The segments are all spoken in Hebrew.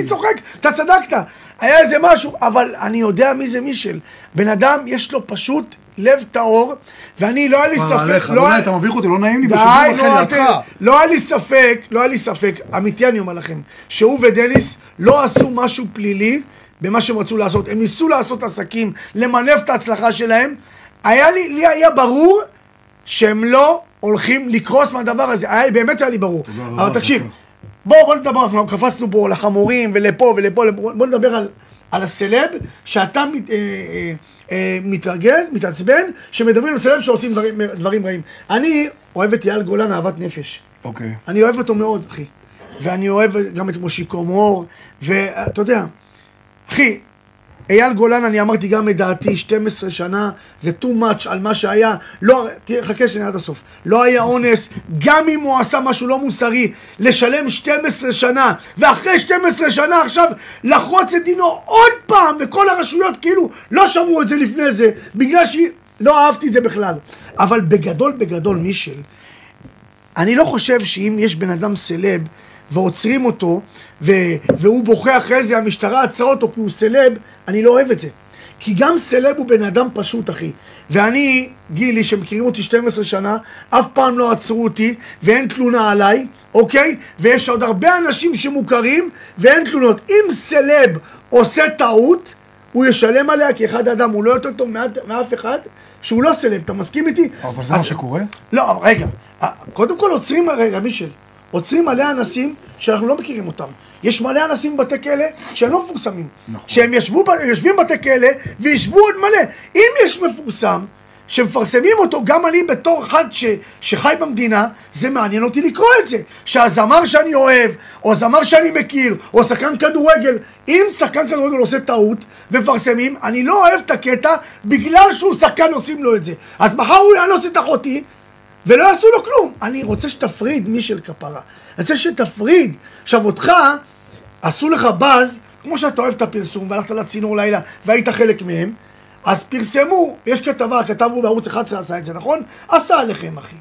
אני צוחק, אתה צדקת. היה איזה משהו, אבל אני יודע מי זה מישל. בן אדם יש לו פשוט לב טהור, ואני לא היה לי ספק... לא, אתה מביך אותי, לא נעים לי בשידור אחר לידך. לא היה לי ספק, אמיתי אני אומר לכם, שהוא ודניס לא עשו משהו פלילי במה שהם רצו לעשות. הם ניסו לעשות עסקים, למנף את ההצלחה שלהם. לי היה ברור שהם לא הולכים לקרוס מהדבר הזה. באמת היה לי ברור. אבל תקשיב, בוא נדבר, אנחנו קפצנו פה לחמורים ולפה ולפה, בוא נדבר על הסלב, שאתה מתרגז, מתעצבן, שמדברים על סלב שעושים דברים רעים. אני אוהב את אייל גולן אהבת נפש. אוקיי. אני אוהב אותו מאוד, אחי. ואני אוהב גם את מושיקו מור, ואתה יודע, אחי, אייל גולן, אני אמרתי גם את דעתי, 12 שנה, זה too much על מה שהיה, לא, חכה שנייה עד הסוף, לא היה אונס, גם אם הוא עשה משהו לא מוסרי, לשלם 12 שנה, ואחרי 12 שנה עכשיו, לחרוץ את דינו עוד פעם, וכל הרשויות כאילו לא שמעו את זה לפני זה, בגלל שלא אהבתי את זה בכלל. אבל בגדול, מישל, אני לא חושב שאם יש בן אדם סלב, ועוצרים אותו, והוא בוכה אחרי זה, המשטרה עצרה אותו כי הוא סלב, אני לא אוהב את זה. כי גם סלב הוא בן אדם פשוט, אחי. ואני, גילי, שמכירים אותי 12 שנה, אף פעם לא עצרו אותי, ואין תלונה עליי, אוקיי? ויש עוד הרבה אנשים שמוכרים, ואין תלונות. אם סלב עושה טעות, הוא ישלם עליה, כי אחד האדם הוא לא יותר טוב מאף אחד, שהוא לא סלב. אתה מסכים איתי? אבל זה מה שקורה? לא, רגע. קודם כל עוצרים, רגע, מישל. עוצרים מלא אנשים שאנחנו לא מכירים אותם. יש מלא אנשים בבתי כלא שהם לא מפורסמים. נכון. שהם יושבים בבתי כלא וישבו עוד מלא. אם יש מפורסם שמפרסמים אותו, גם אני בתור אחד שחי במדינה, זה מעניין אותי לקרוא את זה. שהזמר שאני אוהב, או הזמר שאני מכיר, או שחקן כדורגל, אם שחקן כדורגל עושה טעות ומפרסמים, אני לא אוהב את הקטע בגלל שהוא שחקן עושים לו את זה. אז מחר הוא יעלוס את אחותי, ולא יעשו לו כלום. אני רוצה שתפריד מישל כפרה. אני רוצה שתפריד. עכשיו אותך, עשו לך בז, כמו שאתה אוהב את הפרסום, והלכת לצינור לילה, והיית חלק מהם, אז פרסמו, יש כתבה, כתבו בערוץ 11 עשה את זה, נכון? עשה עליכם, אחי.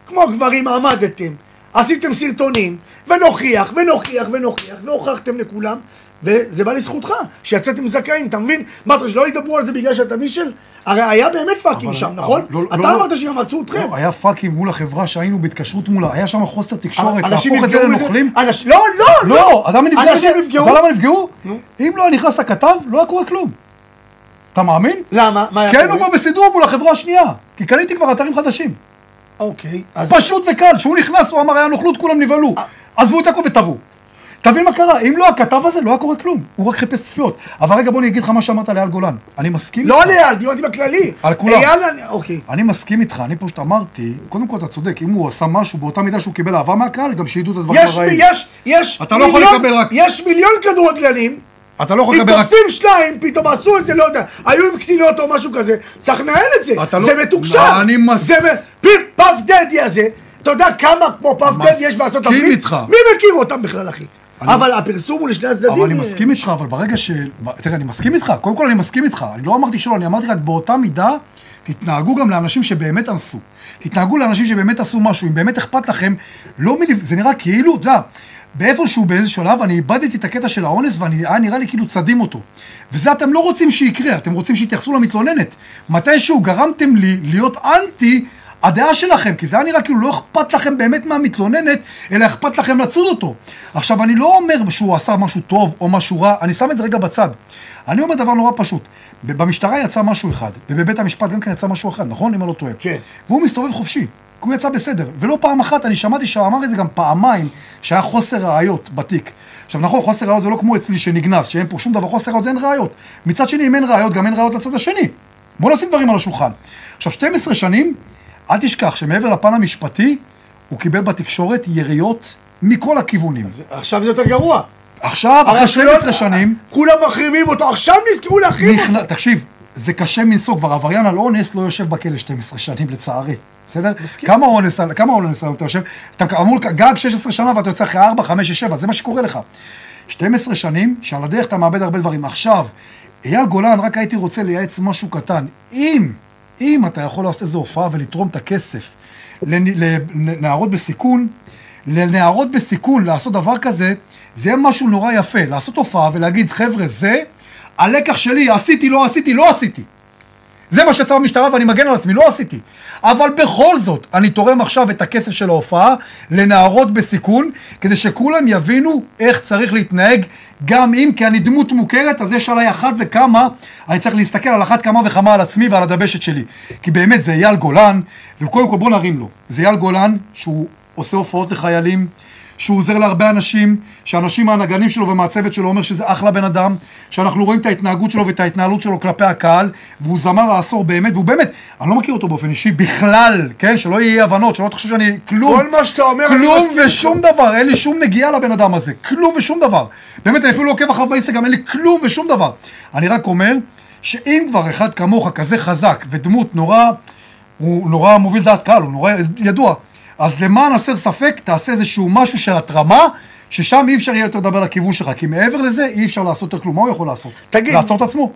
כמו גברים עמדתם, עשיתם סרטונים, ונוכיח, והוכחתם לכולם, וזה בא לזכותך, שיצאתם זכאים, אתה מבין? מה אתה שלא ידברו על זה בגלל שאתה מישל? הרי היה באמת פאקים שם, נכון? אתה אמרת שגם מצאו אתכם. לא, היה פאקים מול החברה שהיינו בהתקשרות מולה, היה שם חוסר תקשורת, להפוך את זה לנוכלים. לא, אדם נפגעו. אתה למה נפגעו? אם לא נכנס הכתב, לא היה קורה כלום. אתה מאמין? למה? כן, הוא כבר בסידור מול החברה השנייה, כי קניתי כבר אתרים חדשים. אוקיי. פשוט וקל, שהוא נכנס, הוא אמר, היה נוכלות, כולם נבהלו. עזבו את הכל ותראו. תבין מה קרה, אם לא הכתב הזה, לא היה קורה כלום. הוא רק חיפש צפיות. אבל רגע, בוא אני אגיד לך מה שאמרת על אייל גולן. אני מסכים לא על אייל, דיברתי בכללי. על כולם. אוקיי. אני מסכים איתך, אני פשוט אמרתי, קודם כל אתה צודק, אם הוא עשה משהו באותה מידה שהוא קיבל אהבה מהקהל, גם שידעו את הדברים הרעים. יש מיליון כדורגלנים, אתה לא יכול לקבל רק... אם תופסים שניים, פתאום עשו את זה, לא יודע, היו עם קטינות או משהו כזה, צריך לנהל את זה. זה מתוקשר. זה פאף דדי הזה. אתה יודע כמה כמו פאף דדי יש בארצות הברית? מי מכיר אותם בכלל, אחי? אבל הפרסום הוא לשני הצדדים. אבל אני מסכים איתך, אבל ברגע ש... תראה, אני מסכים איתך, קודם כל אני מסכים איתך. אני לא אמרתי שלא, אני אמרתי רק באותה מידה, תתנהגו גם לאנשים שבאמת אנסו. תתנהגו לאנשים שבאמת עשו משהו, אם באמת אכפת לכם, לא מלב... זה נראה כאילו, אתה יודע, באיפשהו באיזה שלב, אני איבדתי את הקטע של האונס, והיה נראה לי כאילו צדים אותו. וזה אתם לא רוצים שיקרה, אתם רוצים שיתייחסו למתלוננת. מתישהו גרמתם לי להיות אנטי הדעה שלכם, כי זה היה נראה כאילו לא אכפת לכם באמת מהמתלוננת, אלא אכפת לכם לצוד אותו. עכשיו, אני לא אומר שהוא עשה משהו טוב או משהו רע, אני שם את זה רגע בצד. אני אומר דבר נורא פשוט. במשטרה יצא משהו אחד, ובבית המשפט גם כן יצא משהו אחד, נכון? אם אני לא טועה. כן. והוא מסתובב חופשי, כי הוא יצא בסדר. ולא פעם אחת, אני שמעתי שהוא אמר את זה גם פעמיים, שהיה חוסר ראיות בתיק. עכשיו, נכון, חוסר ראיות זה לא כמו אצלי שנגנז, שאין פה שום דבר, חוסר ראיות זה אין ראיות. מצד שני, אם אין ראיות, גם אין ראיות לצד השני. בוא נשים דברים על השולחן. עכשיו, 12 שנים, אל תשכח שמעבר לפן המשפטי, הוא קיבל בתקשורת יריות מכל הכיוונים. עכשיו זה יותר גרוע. עכשיו, אחרי 12 שנים... כולם מחרימים אותו, עכשיו נזכרו להחרים אותו. תקשיב, זה קשה מנסוע, כבר עבריין על אונס לא יושב בכלא 12 שנים לצערי. בסדר? כמה אונס אתה יושב? אתה אמור גג 16 שנה ואתה יוצא אחרי 4, 5, 6, 7, זה מה שקורה לך. 12 שנים, שעל הדרך אתה מאבד הרבה דברים. עכשיו, אייל גולן, רק הייתי רוצה לייעץ משהו קטן. אם אתה יכול לעשות איזו הופעה ולתרום את הכסף לנערות בסיכון, לנערות בסיכון לעשות דבר כזה, זה יהיה משהו נורא יפה, לעשות הופעה ולהגיד, חבר'ה, זה הלקח שלי, עשיתי, לא עשיתי, לא עשיתי. זה מה שיצא במשטרה ואני מגן על עצמי, לא עשיתי. אבל בכל זאת, אני תורם עכשיו את הכסף של ההופעה לנערות בסיכון, כדי שכולם יבינו איך צריך להתנהג, גם אם כי אני דמות מוכרת, אז יש עליי אחת וכמה, אני צריך להסתכל על אחת כמה וכמה על עצמי ועל הדבשת שלי. כי באמת זה אייל גולן, וקודם כל בוא נרים לו. זה אייל גולן שהוא עושה הופעות לחיילים, שהוא עוזר להרבה אנשים, שאנשים מהנגנים שלו ומהצוות שלו אומר שזה אחלה בן אדם, שאנחנו רואים את ההתנהגות שלו ואת ההתנהלות שלו כלפי הקהל, והוא זמר העשור באמת, והוא באמת, אני לא מכיר אותו באופן אישי בכלל, כן? שלא יהיה הבנות, שלא תחשוב שאני כלום, כל מה שאתה אומר, כלום ושום דבר, אין לי שום נגיעה לבן אדם הזה, כלום ושום דבר. באמת, אני אפילו לא עוקב אחריו באינסטגרם, אין לי כלום ושום דבר. אני רק אומר, שאם כבר אחד כמוך כזה חזק ודמות נורא, הוא נורא מוביל דעת קהל, הוא נורא ידוע, אז למען הסר ספק, תעשה איזשהו משהו של התרמה, ששם אי אפשר יהיה יותר לדבר לכיוון שלך, כי מעבר לזה אי אפשר לעשות יותר כלום. מה הוא יכול לעשות? תגיד. לעצור את עצמו.